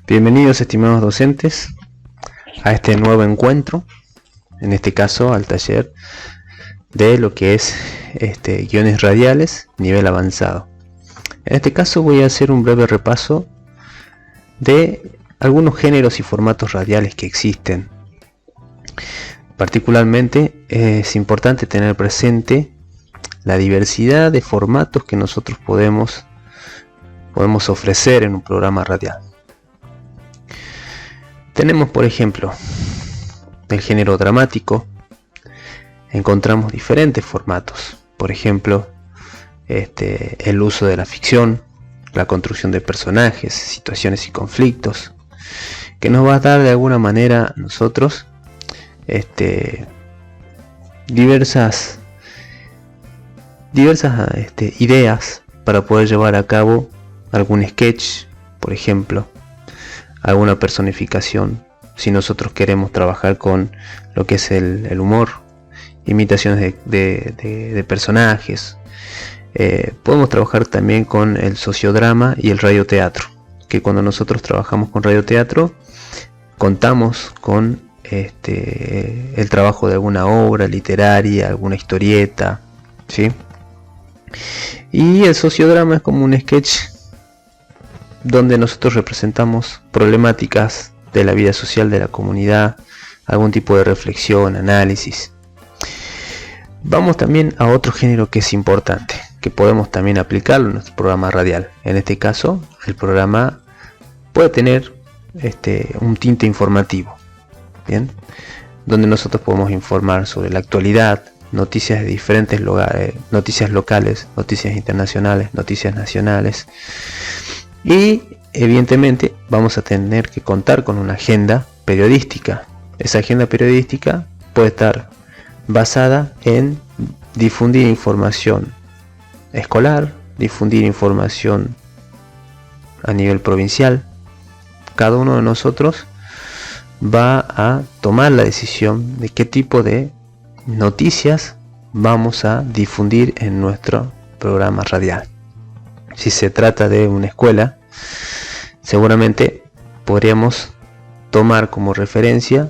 Bienvenidos, estimados docentes, a este nuevo encuentro, en este caso al taller de lo que es guiones radiales nivel avanzado. En este caso voy a hacer un breve repaso de algunos géneros y formatos radiales que existen. Particularmente es importante tener presente la diversidad de formatos que nosotros podemos ofrecer en un programa radial. Tenemos, por ejemplo, el género dramático. Encontramos diferentes formatos, por ejemplo, el uso de la ficción, la construcción de personajes, situaciones y conflictos, que nos va a dar de alguna manera a nosotros diversas ideas para poder llevar a cabo algún sketch, por ejemplo, alguna personificación, si nosotros queremos trabajar con lo que es el humor, imitaciones de personajes. Podemos trabajar también con el sociodrama y el radioteatro, que cuando nosotros trabajamos con radioteatro contamos con el trabajo de alguna obra literaria, alguna historieta, ¿sí? Y el sociodrama es como un sketch donde nosotros representamos problemáticas de la vida social de la comunidad, algún tipo de reflexión, análisis. Vamos también a otro género que es importante, que podemos también aplicarlo en nuestro programa radial. En este caso, el programa puede tener un tinte informativo, ¿bien? Donde nosotros podemos informar sobre la actualidad, noticias de diferentes lugares, noticias locales, noticias internacionales, noticias nacionales. Y evidentemente vamos a tener que contar con una agenda periodística. Esa agenda periodística puede estar basada en difundir información escolar, difundir información a nivel provincial. Cada uno de nosotros va a tomar la decisión de qué tipo de noticias vamos a difundir en nuestro programa radial. Si se trata de una escuela, seguramente podríamos tomar como referencia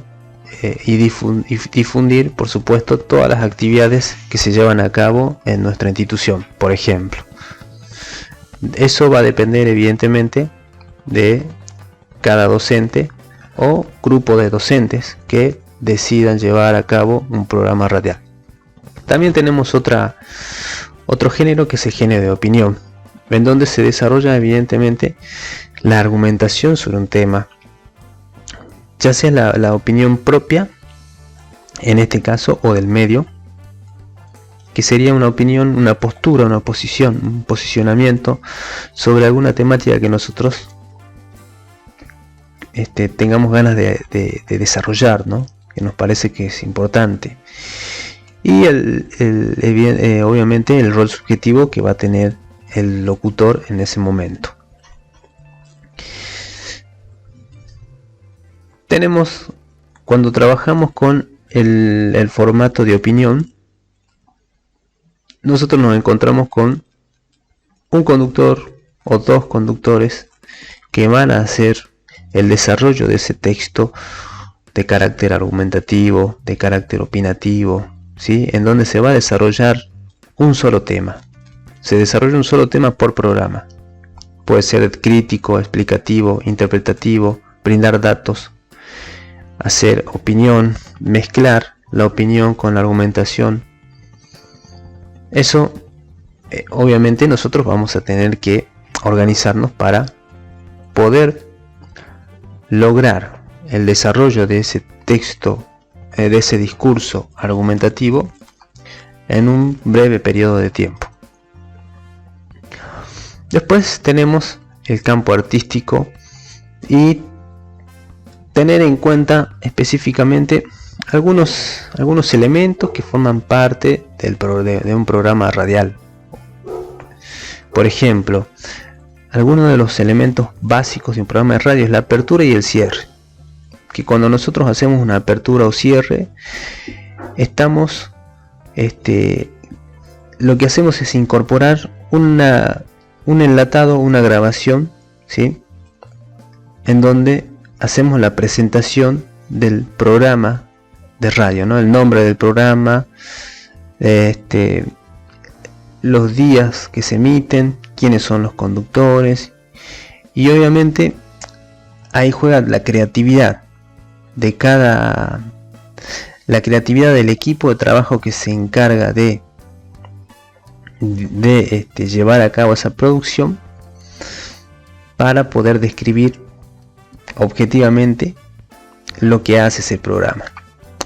y difundir, por supuesto, todas las actividades que se llevan a cabo en nuestra institución, por ejemplo. Eso va a depender evidentemente de cada docente o grupo de docentes que decidan llevar a cabo un programa radial. También tenemos otro género, que es el género de opinión, en donde se desarrolla evidentemente la argumentación sobre un tema, ya sea la opinión propia, en este caso, o del medio, que sería una opinión, una postura, una posición, un posicionamiento sobre alguna temática que nosotros tengamos ganas de desarrollar, ¿no? Que nos parece que es importante. Y obviamente el rol subjetivo que va a tener el locutor en ese momento. Tenemos, cuando trabajamos con el formato de opinión, nosotros nos encontramos con un conductor o dos conductores que van a hacer el desarrollo de ese texto de carácter argumentativo, de carácter opinativo, ¿sí? En donde se va a desarrollar un solo tema. Se desarrolla un solo tema por programa. Puede ser crítico, explicativo, interpretativo, brindar datos, hacer opinión, mezclar la opinión con la argumentación. Eso, obviamente nosotros vamos a tener que organizarnos para poder lograr el desarrollo de ese texto, de ese discurso argumentativo en un breve periodo de tiempo. Después tenemos el campo artístico y tener en cuenta específicamente algunos elementos que forman parte de un programa radial. Por ejemplo, algunos de los elementos básicos de un programa de radio es la apertura y el cierre. Que cuando nosotros hacemos una apertura o cierre, estamos lo que hacemos es incorporar un enlatado, una grabación, ¿sí? en donde hacemos la presentación del programa de radio, ¿no? El nombre del programa, los días que se emiten, quiénes son los conductores, y obviamente ahí juega la creatividad del equipo de trabajo que se encarga de llevar a cabo esa producción, para poder describir objetivamente lo que hace ese programa.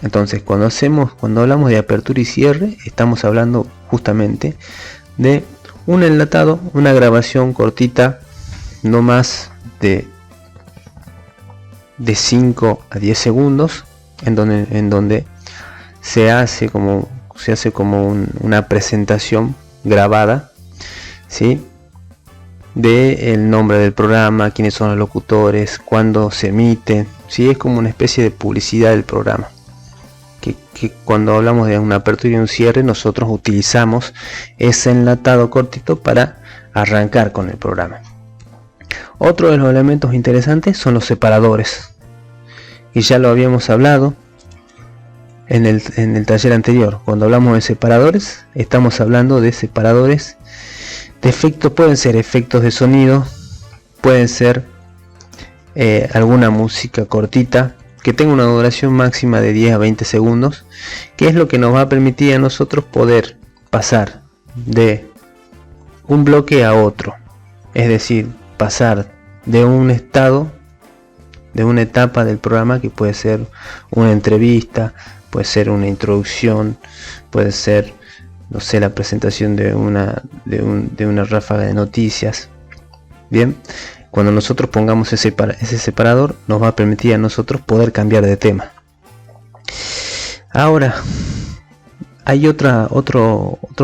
Entonces, cuando hablamos de apertura y cierre, estamos hablando justamente de un enlatado, una grabación cortita, no más de 5 a 10 segundos, en donde se hace como una presentación grabada, ¿sí?, de el nombre del programa, quiénes son los locutores, cuándo se emite, ¿sí? Es como una especie de publicidad del programa, que cuando hablamos de una apertura y un cierre, nosotros utilizamos ese enlatado cortito para arrancar con el programa. Otro de los elementos interesantes son los separadores, y ya lo habíamos hablado en el taller anterior. Cuando hablamos de separadores, estamos hablando de separadores de efectos. Pueden ser efectos de sonido, pueden ser alguna música cortita que tenga una duración máxima de 10 a 20 segundos, que es lo que nos va a permitir a nosotros poder pasar de un bloque a otro, es decir, pasar de un estado, de una etapa del programa, que puede ser una entrevista, puede ser una introducción, puede ser, no sé, la presentación de una ráfaga de noticias. Bien, cuando nosotros pongamos ese separador, nos va a permitir a nosotros poder cambiar de tema. Ahora, hay otros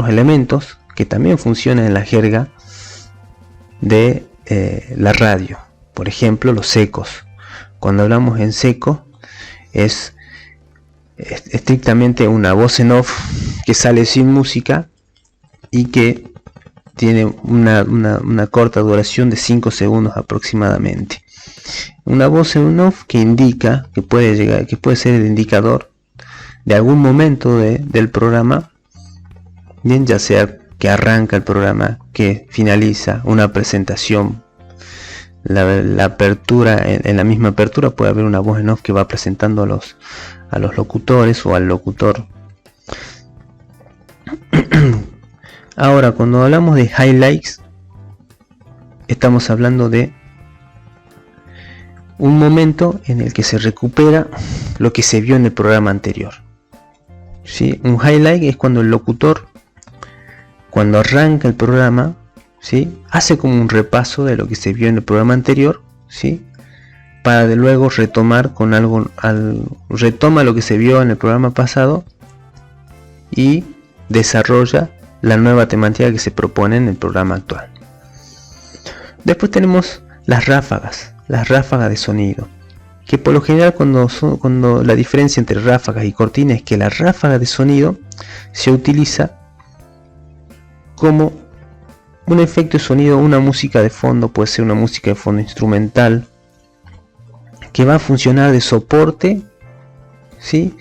elementos que también funcionan en la jerga de la radio. Por ejemplo, los secos. Cuando hablamos en seco, es estrictamente una voz en off que sale sin música y que tiene una corta duración de 5 segundos aproximadamente. Una voz en off que indica, que puede ser el indicador de algún momento del programa, bien, ya sea que arranca el programa, que finaliza una presentación. La apertura, en la misma apertura puede haber una voz en off que va presentando a los locutores o al locutor. Ahora, cuando hablamos de highlights, estamos hablando de un momento en el que se recupera lo que se vio en el programa anterior, ¿sí? Un highlight es cuando el locutor, cuando arranca el programa, ¿sí?, hace como un repaso de lo que se vio en el programa anterior, ¿sí?, para de luego retomar con algo, retoma lo que se vio en el programa pasado y desarrolla la nueva temática que se propone en el programa actual. Después tenemos las ráfagas de sonido, que por lo general cuando la diferencia entre ráfagas y cortinas es que la ráfaga de sonido se utiliza como un efecto de sonido, una música de fondo, puede ser una música de fondo instrumental, que va a funcionar de soporte, ¿sí?,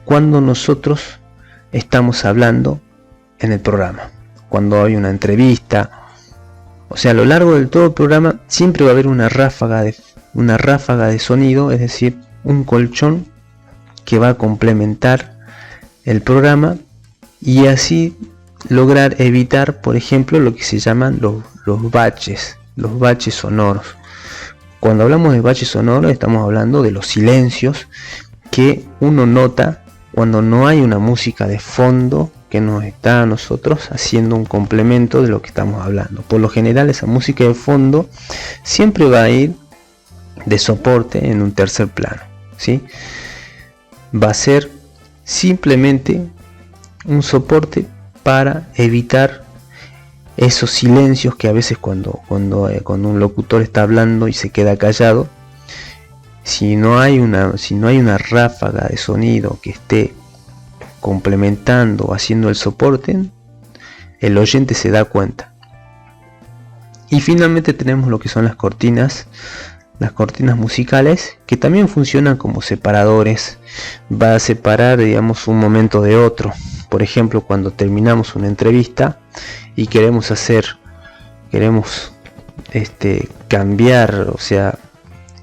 cuando nosotros estamos hablando en el programa, cuando hay una entrevista. O sea, a lo largo de todo el programa siempre va a haber una ráfaga de sonido, es decir, un colchón que va a complementar el programa, y así lograr evitar, por ejemplo, lo que se llaman los baches sonoros. Cuando hablamos de baches sonoros, estamos hablando de los silencios que uno nota cuando no hay una música de fondo que nos está a nosotros haciendo un complemento de lo que estamos hablando. Por lo general, esa música de fondo siempre va a ir de soporte en un tercer plano, ¿sí? Va a ser simplemente un soporte para evitar esos silencios que a veces cuando un locutor está hablando y se queda callado, si no hay una ráfaga de sonido que esté complementando o haciendo el soporte, el oyente se da cuenta. Y finalmente tenemos lo que son las cortinas las cortinas musicales, que también funcionan como separadores. Va a separar, digamos, un momento de otro. Por ejemplo, cuando terminamos una entrevista y queremos cambiar, o sea,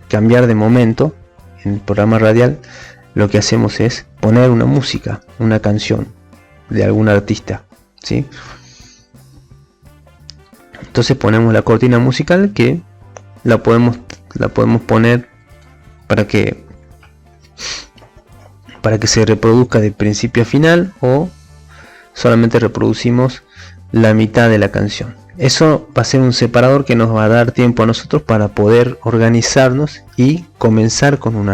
cambiar de momento en el programa radial, lo que hacemos es poner una música, una canción de algún artista, ¿sí? Entonces ponemos la cortina musical, que la podemos poner para que se reproduzca de principio a final, o solamente reproducimos la mitad de la canción. Eso va a ser un separador que nos va a dar tiempo a nosotros para poder organizarnos y comenzar con un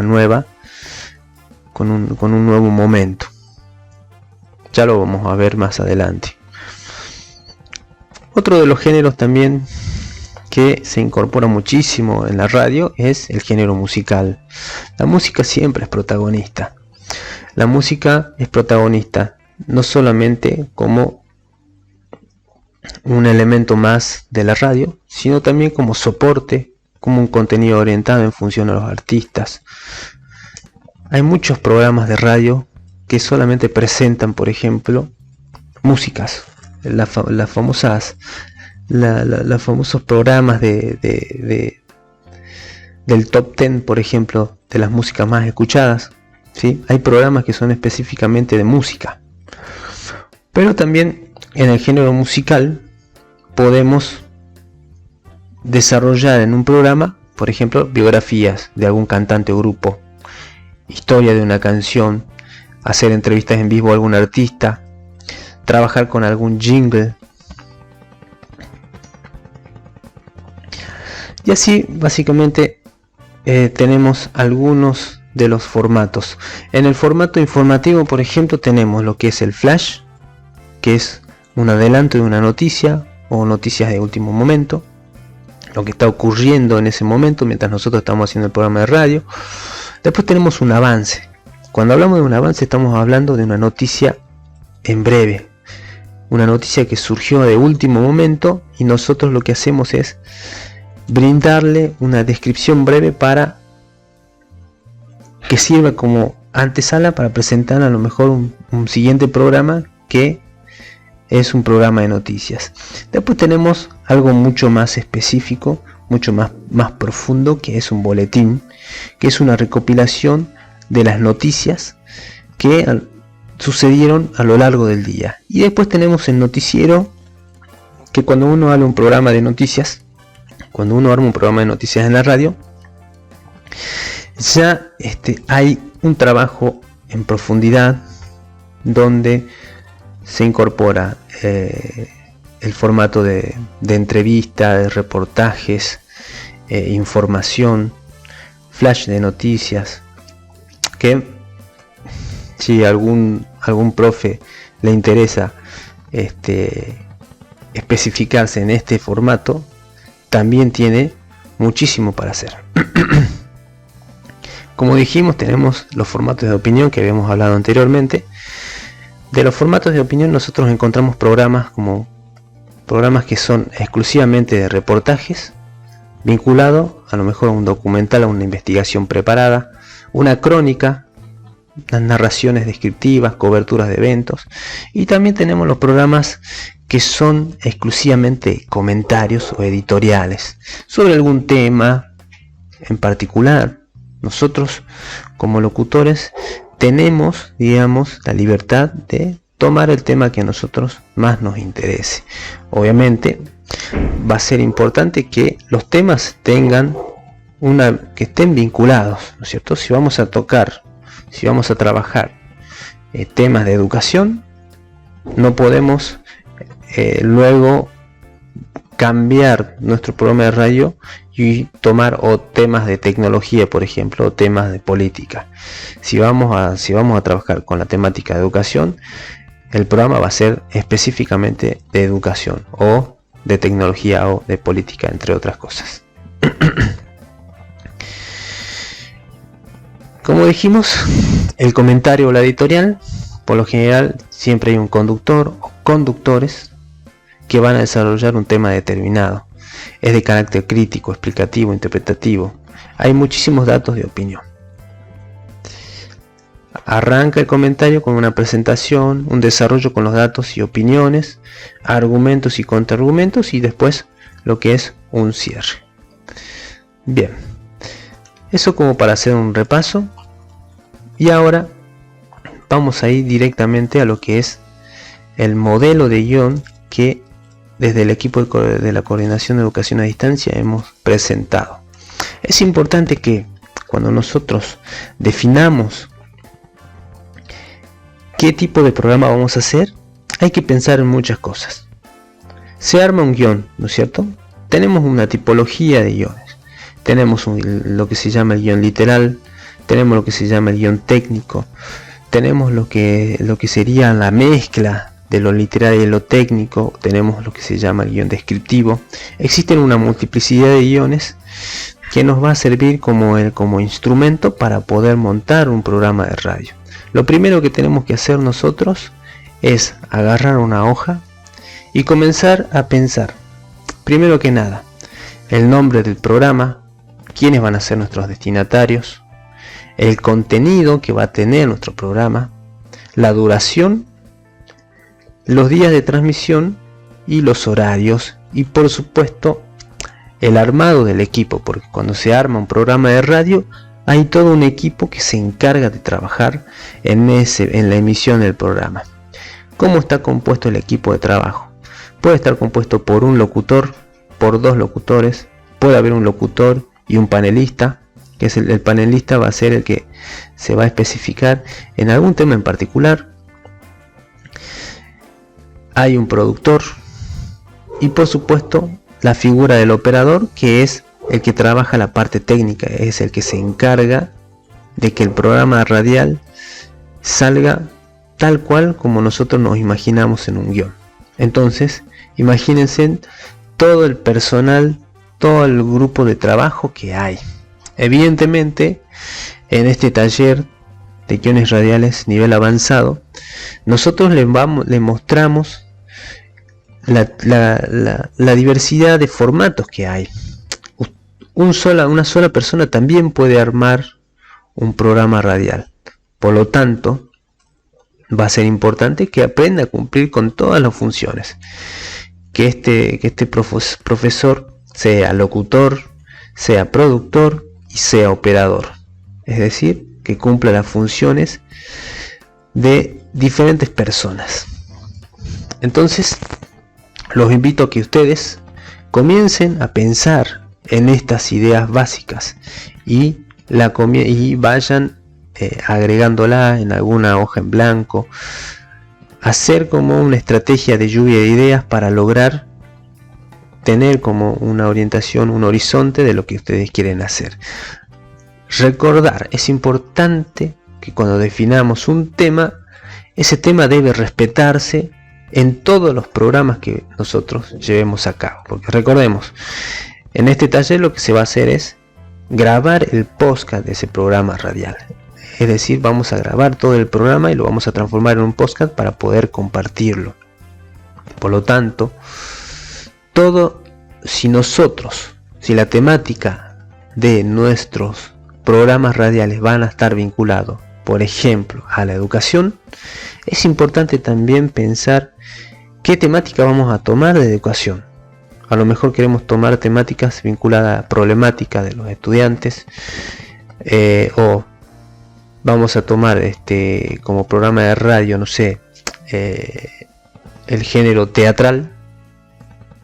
nuevo momento. Ya lo vamos a ver más adelante. Otro de los géneros también que se incorpora muchísimo en la radio es el género musical. La música siempre es protagonista. La música es protagonista no solamente como un elemento más de la radio, sino también como soporte, como un contenido orientado en función a los artistas. Hay muchos programas de radio que solamente presentan, por ejemplo, músicas, los famosos programas del top 10, por ejemplo, de las músicas más escuchadas, ¿sí? Hay programas que son específicamente de música, pero también en el género musical podemos desarrollar en un programa, por ejemplo, biografías de algún cantante o grupo, historia de una canción, hacer entrevistas en vivo a algún artista, trabajar con algún jingle. Y así básicamente tenemos algunos de los formatos. En el formato informativo, por ejemplo, tenemos lo que es el flash, que es un adelanto de una noticia o noticias de último momento, lo que está ocurriendo en ese momento mientras nosotros estamos haciendo el programa de radio. Después tenemos un avance. Cuando hablamos de un avance, estamos hablando de una noticia en breve, una noticia que surgió de último momento, y nosotros lo que hacemos es brindarle una descripción breve para que sirva como antesala para presentar a lo mejor un siguiente programa, que es un programa de noticias. Después tenemos algo mucho más específico, mucho más profundo, que es un boletín, que es una recopilación de las noticias que sucedieron a lo largo del día. Y después tenemos el noticiero, que cuando uno arma un programa de noticias, en la radio, ya hay un trabajo en profundidad donde se incorpora el formato de entrevista, de reportajes, información, flash de noticias, que si algún profe le interesa especificarse en este formato, también tiene muchísimo para hacer. Como dijimos, tenemos los formatos de opinión que habíamos hablado anteriormente. De los formatos de opinión nosotros encontramos programas que son exclusivamente de reportajes, vinculado a lo mejor a un documental, a una investigación preparada, una crónica, las narraciones descriptivas, coberturas de eventos. Y también tenemos los programas que son exclusivamente comentarios o editoriales sobre algún tema en particular. Nosotros como locutores tenemos, digamos, la libertad de tomar el tema que a nosotros más nos interese. Obviamente va a ser importante que los temas tengan que estén vinculados, ¿no es cierto? Si vamos a trabajar temas de educación, no podemos luego cambiar nuestro programa de radio y tomar temas de tecnología, por ejemplo, o temas de política. Si vamos a trabajar con la temática de educación, el programa va a ser específicamente de educación, o de tecnología, o de política, entre otras cosas. Como dijimos, el comentario o la editorial, por lo general siempre hay un conductor o conductores que van a desarrollar un tema determinado. Es de carácter crítico, explicativo, interpretativo. hay muchísimos datos de opinión. Arranca el comentario con una presentación, un desarrollo con los datos y opiniones, argumentos y contraargumentos, y después lo que es un cierre. Bien, eso como para hacer un repaso. Y ahora vamos a ir directamente a lo que es el modelo de guión que desde el equipo de la Coordinación de Educación a Distancia hemos presentado. Es importante que cuando nosotros definamos qué tipo de programa vamos a hacer, hay que pensar en muchas cosas. Se arma un guión, ¿no es cierto? Tenemos una tipología de guiones. Tenemos lo que se llama el guión literal, tenemos lo que se llama el guión técnico, tenemos lo que sería la mezcla de lo literal y de lo técnico, tenemos lo que se llama el guión descriptivo. Existen una multiplicidad de guiones que nos va a servir como instrumento para poder montar un programa de radio. Lo primero que tenemos que hacer nosotros es agarrar una hoja y comenzar a pensar, primero que nada, el nombre del programa, quiénes van a ser nuestros destinatarios, el contenido que va a tener nuestro programa, la duración, los días de transmisión y los horarios, y por supuesto el armado del equipo, porque cuando se arma un programa de radio hay todo un equipo que se encarga de trabajar en la emisión del programa. ¿Cómo está compuesto el equipo de trabajo? Puede estar compuesto por un locutor, por dos locutores, puede haber un locutor y un panelista, que es el panelista va a ser el que se va a especificar en algún tema en particular. Hay un productor y por supuesto la figura del operador, que es el que trabaja la parte técnica, es el que se encarga de que el programa radial salga tal cual como nosotros nos imaginamos en un guión. Entonces, imagínense todo el personal, todo el grupo de trabajo que hay. Evidentemente, en este taller de guiones radiales nivel avanzado, nosotros le mostramos la diversidad de formatos que hay. Una sola persona también puede armar un programa radial. Por lo tanto, va a ser importante que aprenda a cumplir con todas las funciones. Que este profesor sea locutor, sea productor y sea operador. Es decir, que cumpla las funciones de diferentes personas. Entonces, los invito a que ustedes comiencen a pensar en estas ideas básicas y vayan agregándola en alguna hoja en blanco, hacer como una estrategia de lluvia de ideas para lograr tener como una orientación, un horizonte de lo que ustedes quieren hacer. Recordar, es importante que cuando definamos un tema, ese tema debe respetarse en todos los programas que nosotros llevemos a cabo, porque recordemos, en este taller lo que se va a hacer es grabar el podcast de ese programa radial. Es decir, vamos a grabar todo el programa y lo vamos a transformar en un podcast para poder compartirlo. Por lo tanto, si la temática de nuestros programas radiales van a estar vinculados, por ejemplo, a la educación, es importante también pensar qué temática vamos a tomar de educación. A lo mejor queremos tomar temáticas vinculadas a problemáticas de los estudiantes, o vamos a tomar como programa de radio, no sé, el género teatral.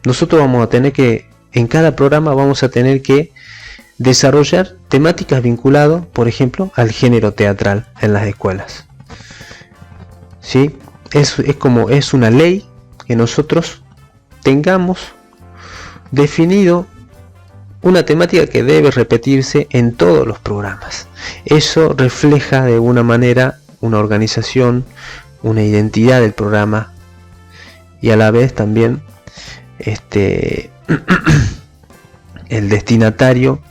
Nosotros vamos a tener que, en cada programa vamos a tener que desarrollar temáticas vinculadas, por ejemplo, al género teatral en las escuelas. ¿Sí? Es una ley que nosotros tengamos definido una temática que debe repetirse en todos los programas. Eso refleja de alguna manera una organización, una identidad del programa, y a la vez también el destinatario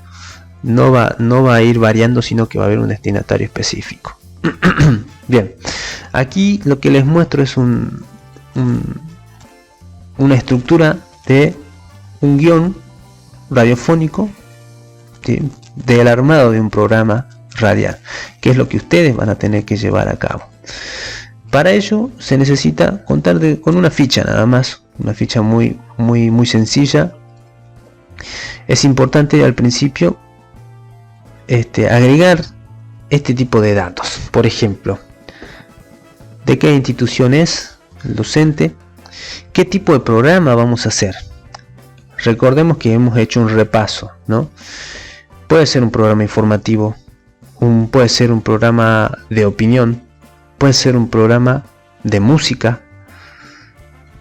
no va a ir variando, sino que va a haber un destinatario específico. Bien, aquí lo que les muestro es una estructura de un guión radiofónico, ¿sí? del armado de un programa radial, que es lo que ustedes van a tener que llevar a cabo. Para ello se necesita contar con una ficha nada más, una ficha muy sencilla. Es importante al principio agregar este tipo de datos. Por ejemplo, de qué institución es el docente, qué tipo de programa vamos a hacer. Recordemos que hemos hecho un repaso, ¿no? Puede ser un programa informativo, puede ser un programa de opinión, puede ser un programa de música,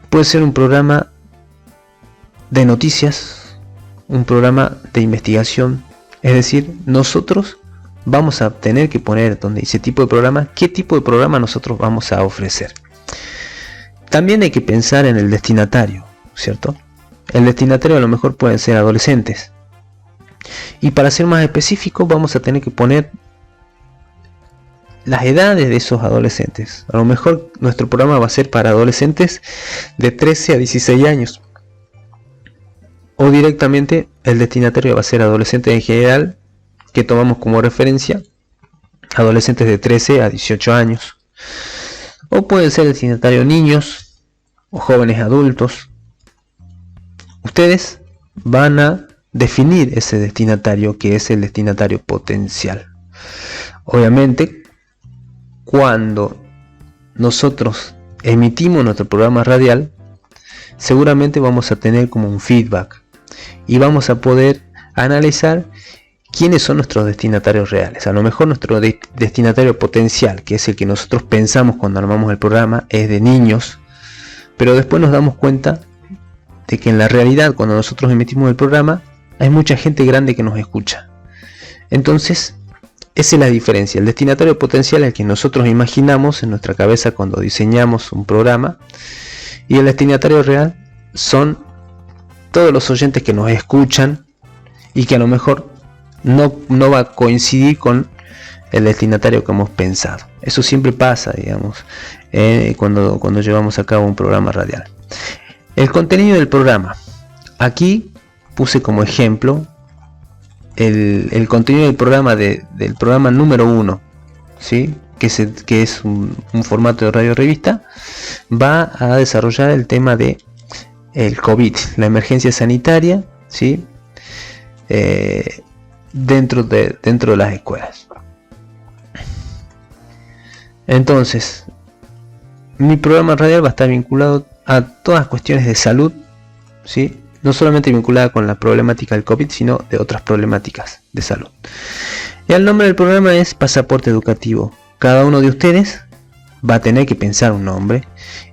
puede ser un programa de noticias, un programa de investigación. Es decir, nosotros vamos a tener que poner donde dice tipo de programa, qué tipo de programa nosotros vamos a ofrecer. También hay que pensar en el destinatario, ¿cierto? El destinatario a lo mejor pueden ser adolescentes. Y para ser más específico vamos a tener que poner las edades de esos adolescentes. A lo mejor nuestro programa va a ser para adolescentes de 13 a 16 años. O directamente el destinatario va a ser adolescentes en general, que tomamos como referencia adolescentes de 13 a 18 años. O puede ser destinatario niños o jóvenes adultos. Ustedes van a definir ese destinatario, que es el destinatario potencial. Obviamente, cuando nosotros emitimos nuestro programa radial, seguramente vamos a tener como un feedback y vamos a poder analizar quiénes son nuestros destinatarios reales. A lo mejor nuestro destinatario potencial, que es el que nosotros pensamos cuando armamos el programa, es de niños, pero después nos damos cuenta de que en la realidad, cuando nosotros emitimos el programa, hay mucha gente grande que nos escucha. Entonces, esa es la diferencia. El destinatario potencial es el que nosotros imaginamos en nuestra cabeza cuando diseñamos un programa, y el destinatario real son todos los oyentes que nos escuchan y que a lo mejor no va a coincidir con el destinatario que hemos pensado. Eso siempre pasa, digamos, cuando llevamos a cabo un programa radial. El contenido del programa. Aquí puse como ejemplo el contenido del programa del programa número 1, ¿sí? que es un formato de radio revista. Va a desarrollar el tema de el COVID, la emergencia sanitaria, ¿sí? Dentro de las escuelas. Entonces, mi programa radial va a estar vinculado a todas cuestiones de salud, ¿sí? No solamente vinculada con la problemática del COVID, sino de otras problemáticas de salud. Y el nombre del programa es Pasaporte Educativo. Cada uno de ustedes va a tener que pensar un nombre,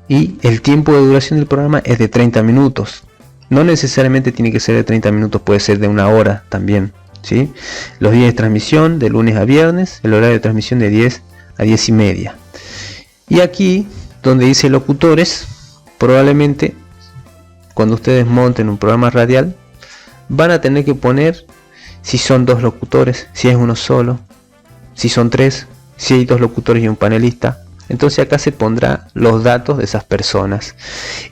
y el tiempo de duración del programa es de 30 minutos. No necesariamente tiene que ser de 30 minutos, puede ser de 1 hora también, ¿sí? Los días de transmisión de lunes a viernes, el horario de transmisión de 10 a 10 y media. Y aquí, donde dice locutores, probablemente cuando ustedes monten un programa radial van a tener que poner si son 2 locutores, si es uno solo, si son 3, si hay 2 locutores y un panelista. Entonces acá se pondrá los datos de esas personas,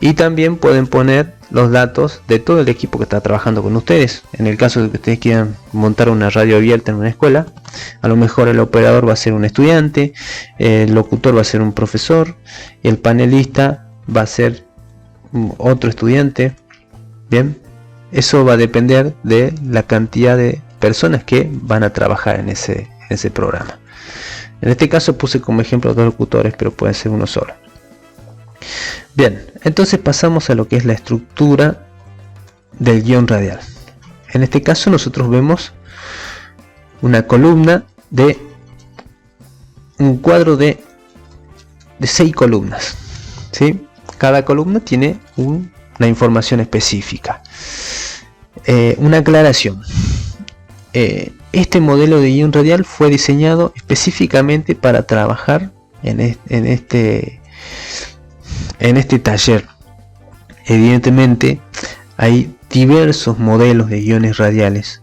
y también pueden poner los datos de todo el equipo que está trabajando con ustedes. En el caso de que ustedes quieran montar una radio abierta en una escuela, a lo mejor el operador va a ser un estudiante, el locutor va a ser un profesor y el panelista va a ser otro estudiante. Bien, eso va a depender de la cantidad de personas que van a trabajar en ese programa. En este caso puse como ejemplo 2 locutores, pero puede ser uno solo. Bien, entonces pasamos a lo que es la estructura del guión radial. En este caso nosotros vemos una columna de un cuadro de 6 columnas, ¿sí? Cada columna tiene una información específica. Una aclaración. Este modelo de guión radial fue diseñado específicamente para trabajar en este taller. Evidentemente hay diversos modelos de guiones radiales.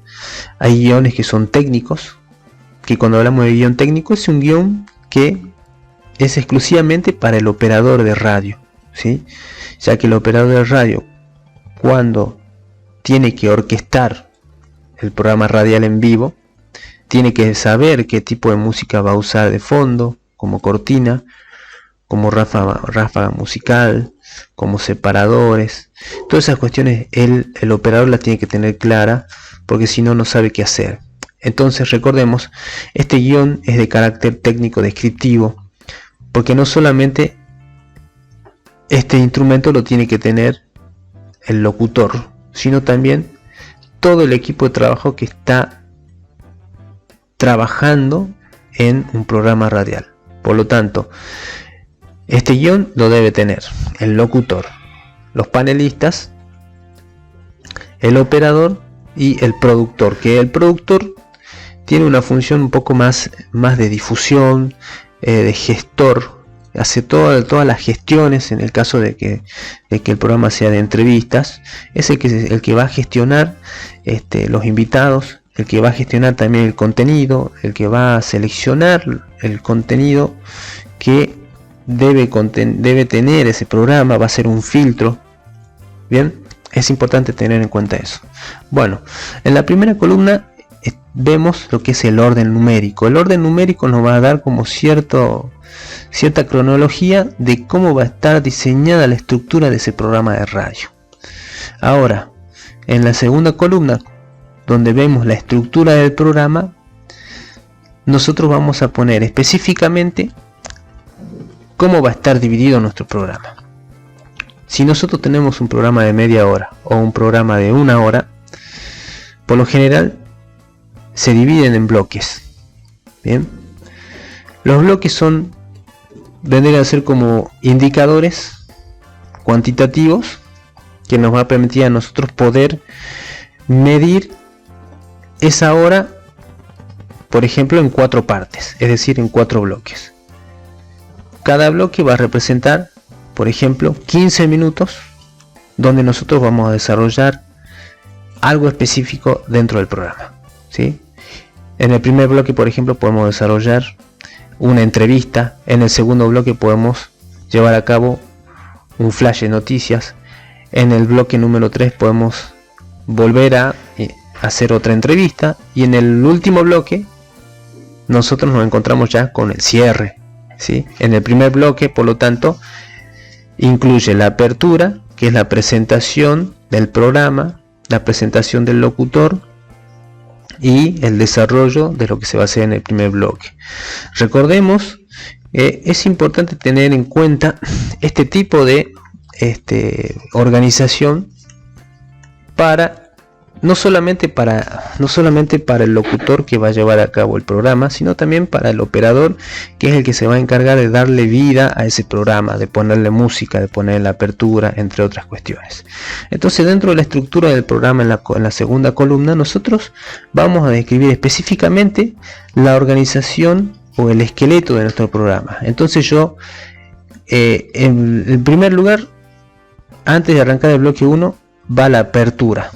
Hay guiones que son técnicos, que cuando hablamos de guión técnico es un guión que es exclusivamente para el operador de radio, ¿sí? Ya que el operador de radio, cuando tiene que orquestar el programa radial en vivo, tiene que saber qué tipo de música va a usar de fondo, como cortina, como ráfaga musical, como separadores. Todas esas cuestiones el operador las tiene que tener clara, porque si no, no sabe qué hacer. Entonces recordemos, este guión es de carácter técnico descriptivo, porque no solamente este instrumento lo tiene que tener el locutor, sino también todo el equipo de trabajo que está trabajando en un programa radial. Por lo tanto, este guión lo debe tener el locutor, los panelistas, el operador y el productor, que el productor tiene una función un poco más de difusión, de gestor, hace todas las gestiones en el caso de que el programa sea de entrevistas. Es el que va a gestionar los invitados, el que va a gestionar también el contenido, el que va a seleccionar el contenido que debe tener ese programa, va a ser un filtro. Bien, es importante tener en cuenta eso. Bueno, en la primera columna vemos lo que es el orden numérico. El orden numérico nos va a dar como cierta cronología de cómo va a estar diseñada la estructura de ese programa de radio. Ahora, en la segunda columna, donde vemos la estructura del programa, nosotros vamos a poner específicamente cómo va a estar dividido nuestro programa. Si nosotros tenemos un programa de media hora o un programa de 1 hora, por lo general se dividen en bloques. Bien, los bloques vendrían a ser como indicadores cuantitativos que nos va a permitir a nosotros poder medir esa hora, por ejemplo, en 4 partes, es decir, en 4 bloques. Cada bloque va a representar, por ejemplo, 15 minutos donde nosotros vamos a desarrollar algo específico dentro del programa, ¿sí? En el primer bloque, por ejemplo, podemos desarrollar una entrevista. En el segundo bloque podemos llevar a cabo un flash de noticias. En el bloque número 3 podemos volver a hacer otra entrevista. Y en el último bloque nosotros nos encontramos ya con el cierre, ¿sí? En el primer bloque, por lo tanto, incluye la apertura, que es la presentación del programa, la presentación del locutor y el desarrollo de lo que se va a hacer en el primer bloque. Recordemos, es importante tener en cuenta este tipo de organización no solamente para el locutor que va a llevar a cabo el programa, sino también para el operador, que es el que se va a encargar de darle vida a ese programa, de ponerle música, de ponerle la apertura, entre otras cuestiones. Entonces, dentro de la estructura del programa, en la segunda columna, nosotros vamos a describir específicamente la organización o el esqueleto de nuestro programa. Entonces yo, en primer lugar, antes de arrancar el bloque 1, va la apertura.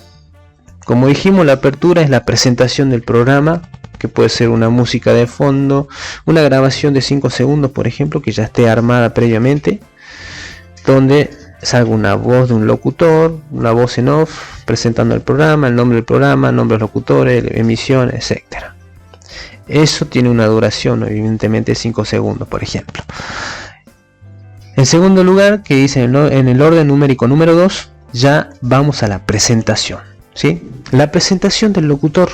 Como dijimos, la apertura es la presentación del programa, que puede ser una música de fondo, una grabación de 5 segundos, por ejemplo, que ya esté armada previamente, donde salga una voz de un locutor, una voz en off, presentando el programa, el nombre del programa, nombres de los locutores, emisión, etc. Eso tiene una duración, evidentemente, de 5 segundos, por ejemplo. En segundo lugar, que dice en el orden numérico número 2, ya vamos a la presentación, ¿sí? La presentación del locutor.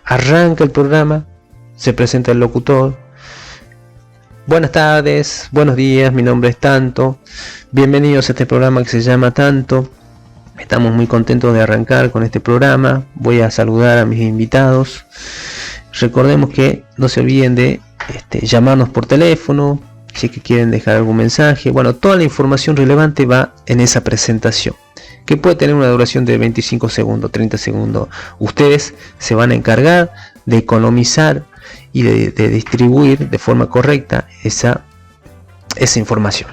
Arranca el programa, se presenta el locutor. Buenas tardes, buenos días, mi nombre es tanto. Bienvenidos a este programa que se llama tanto. Estamos muy contentos de arrancar con este programa. Voy a saludar a mis invitados. Recordemos que no se olviden de llamarnos por teléfono, si es que quieren dejar algún mensaje. Bueno, toda la información relevante va en esa presentación, que puede tener una duración de 25 segundos, 30 segundos. Ustedes se van a encargar de economizar y de distribuir de forma correcta esa información.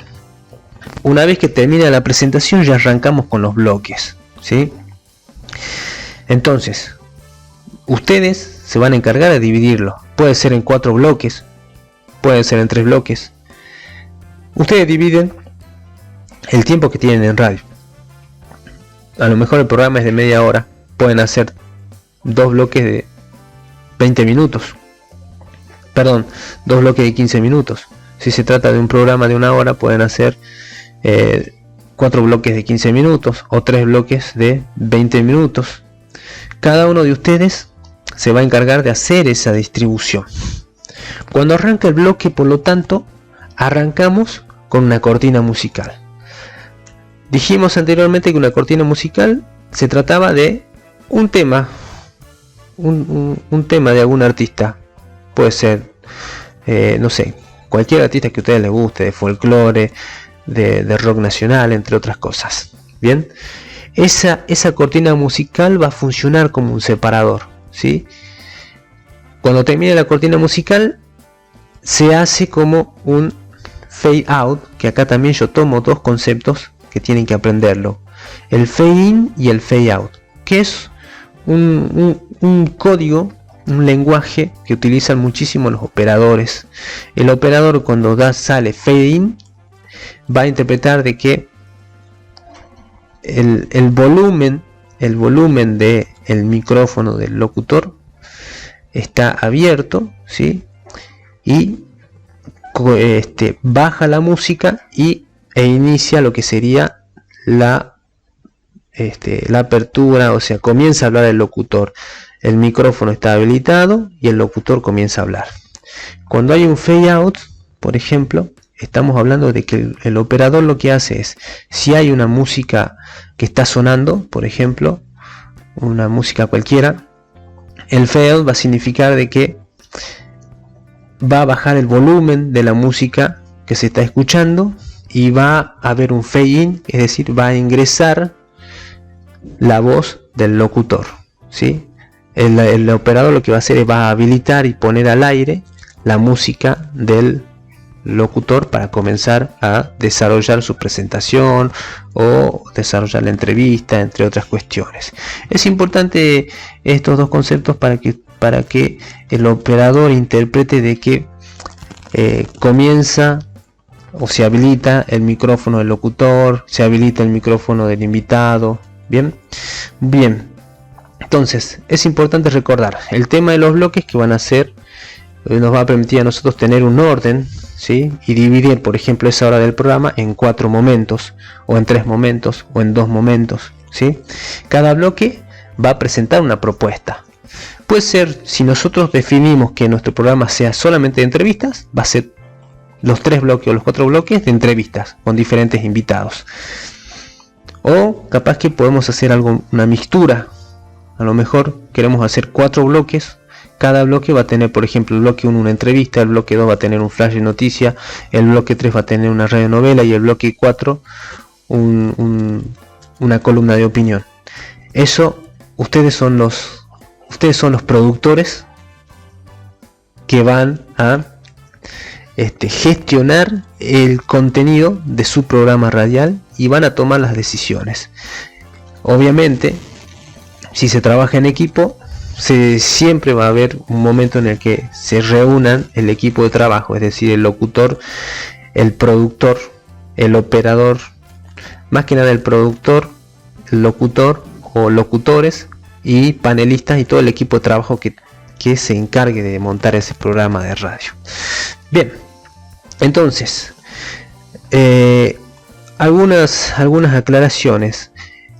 Una vez que termina la presentación, ya arrancamos con los bloques, ¿sí? Entonces, ustedes se van a encargar de dividirlo. Puede ser en 4 bloques, puede ser en 3 bloques. Ustedes dividen el tiempo que tienen en radio. A lo mejor el programa es de media hora. Pueden hacer 2 bloques 20 minutos. Perdón, 2 bloques de 15 minutos. Si se trata de un programa de 1 hora, pueden hacer 4 bloques de 15 minutos o 3 bloques de 20 minutos. Cada uno de ustedes se va a encargar de hacer esa distribución. Cuando arranca el bloque, por lo tanto, arrancamos con una cortina musical. Dijimos anteriormente que una cortina musical se trataba de un tema, un tema de algún artista. Puede ser, no sé, cualquier artista que a ustedes les guste, de folclore, de rock nacional, entre otras cosas. Bien, esa cortina musical va a funcionar como un separador, ¿sí? Cuando termine la cortina musical, se hace como un fade out, que acá también yo tomo 2 conceptos que tienen que aprenderlo: el fade in y el fade out, que es un código, un lenguaje que utilizan muchísimo los operadores. El operador, cuando sale fade in, va a interpretar de que el volumen del micrófono del locutor está abierto, ¿sí? Y baja la música e inicia lo que sería la apertura, o sea, comienza a hablar el locutor. El micrófono está habilitado y el locutor comienza a hablar. Cuando hay un fade out, por ejemplo, estamos hablando de que el operador lo que hace es, si hay una música que está sonando, por ejemplo, una música cualquiera, el fade out va a significar de que va a bajar el volumen de la música que se está escuchando y va a haber un fade in, es decir, va a ingresar la voz del locutor, ¿sí? El operador lo que va a hacer es va a habilitar y poner al aire la música del locutor para comenzar a desarrollar su presentación o desarrollar la entrevista, entre otras cuestiones. Es importante estos 2 conceptos para que el operador interprete de que comienza o se habilita el micrófono del locutor, se habilita el micrófono del invitado. Bien. Entonces es importante recordar el tema de los bloques, que van a ser, nos va a permitir a nosotros tener un orden, ¿sí? Y dividir, por ejemplo, esa hora del programa en 4 momentos, o en 3 momentos, o en 2 momentos, ¿sí? Cada bloque va a presentar una propuesta. Puede ser, si nosotros definimos que nuestro programa sea solamente de entrevistas, va a ser los 3 bloques o los 4 bloques de entrevistas con diferentes invitados. O capaz que podemos hacer una mixtura. A lo mejor queremos hacer 4 bloques. Cada bloque va a tener, por ejemplo, el bloque 1 una entrevista, el bloque 2 va a tener un flash de noticia, el bloque 3 va a tener una radionovela y el bloque 4 una columna de opinión. Eso, ustedes son los productores que van a gestionar el contenido de su programa radial y van a tomar las decisiones. Obviamente, si se trabaja en equipo, siempre va a haber un momento en el que se reúnan el equipo de trabajo, es decir, el locutor, el productor, el operador, más que nada el productor, el locutor o locutores y panelistas y todo el equipo de trabajo que se encargue de montar ese programa de radio. Bien, entonces algunas aclaraciones.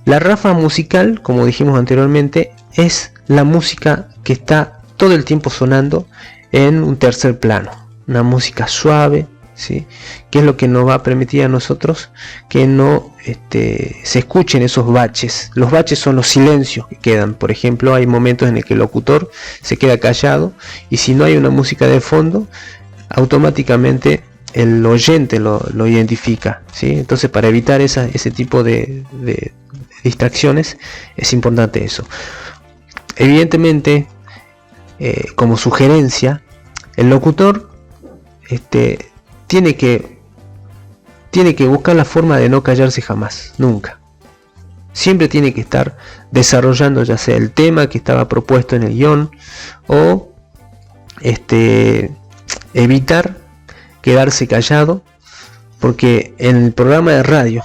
La ráfaga musical, como dijimos anteriormente, es la música que está todo el tiempo sonando en un tercer plano, una música suave, ¿sí? Que es lo que nos va a permitir a nosotros que no se escuchen esos baches. Los baches son los silencios que quedan. Por ejemplo, hay momentos en el que el locutor se queda callado y si no hay una música de fondo, automáticamente el oyente lo identifica, ¿sí? Entonces, para evitar ese tipo de distracciones, es importante eso. Evidentemente, como sugerencia, el locutor tiene que buscar la forma de no callarse jamás, nunca. Siempre tiene que estar desarrollando ya sea el tema que estaba propuesto en el guión o evitar quedarse callado, porque en el programa de radio,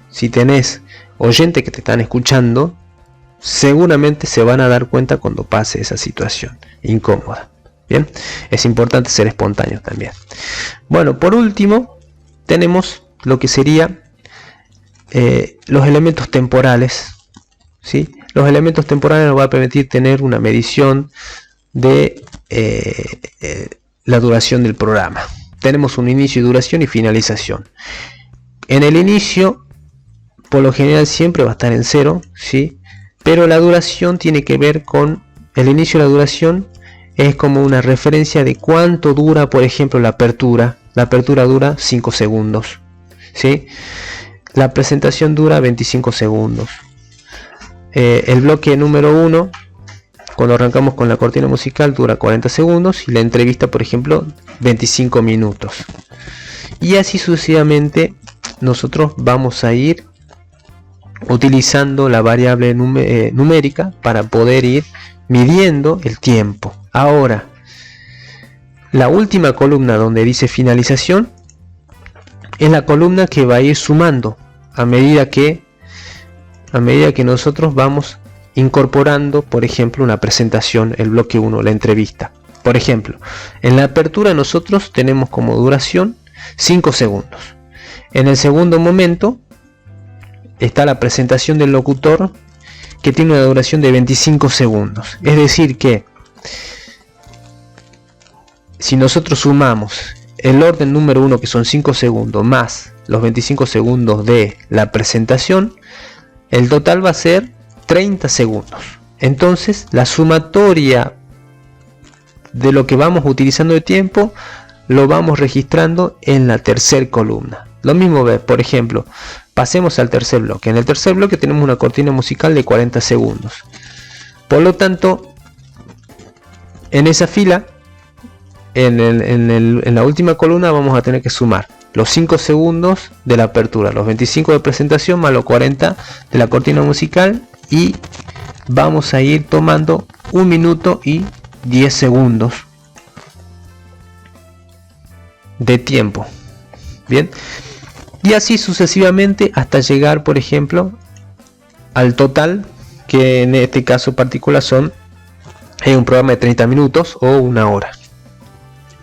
si tenés oyentes que te están escuchando, seguramente se van a dar cuenta cuando pase esa situación incómoda. Bien, es importante ser espontáneo también. Bueno, por último tenemos lo que sería los elementos temporales, ¿sí? Los elementos temporales nos va a permitir tener una medición de la duración del programa. Tenemos un inicio, duración y finalización. En el inicio, por lo general siempre va a estar en 0, ¿sí? Pero la duración tiene que ver con el inicio. La duración es como una referencia de cuánto dura, por ejemplo, la apertura. La apertura dura 5 segundos, ¿sí? La presentación dura 25 segundos. El bloque número 1, cuando arrancamos con la cortina musical, dura 40 segundos y la entrevista, por ejemplo, 25 minutos. Y así sucesivamente nosotros vamos a ir utilizando la variable numérica para poder ir midiendo el tiempo. Ahora, la última columna donde dice finalización es la columna que va a ir sumando a medida que nosotros vamos incorporando, por ejemplo, una presentación, el bloque 1, la entrevista. Por ejemplo, en la apertura nosotros tenemos como duración 5 segundos. En el segundo momento está la presentación del locutor, que tiene una duración de 25 segundos. Es decir que si nosotros sumamos el orden número 1, que son 5 segundos, más los 25 segundos de la presentación, el total va a ser 30 segundos. Entonces la sumatoria de lo que vamos utilizando de tiempo lo vamos registrando en la tercera columna. Lo mismo, por ejemplo, pasemos al tercer bloque. En el tercer bloque tenemos una cortina musical de 40 segundos. Por lo tanto, en esa fila, en la última columna, vamos a tener que sumar los 5 segundos de la apertura, los 25 de presentación más los 40 de la cortina musical, y vamos a ir tomando 1 minuto y 10 segundos de tiempo. Bien, y así sucesivamente hasta llegar, por ejemplo, al total, que en este caso particular son un programa de 30 minutos o 1 hora.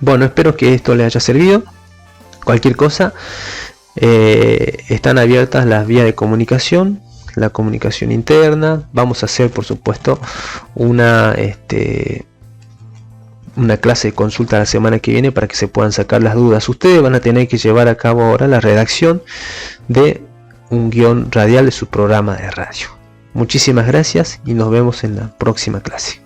Bueno, espero que esto les haya servido. Cualquier cosa, están abiertas las vías de comunicación, la comunicación interna. Vamos a hacer, por supuesto, una clase de consulta la semana que viene para que se puedan sacar las dudas. Ustedes van a tener que llevar a cabo ahora la redacción de un guión radial de su programa de radio. Muchísimas gracias y nos vemos en la próxima clase.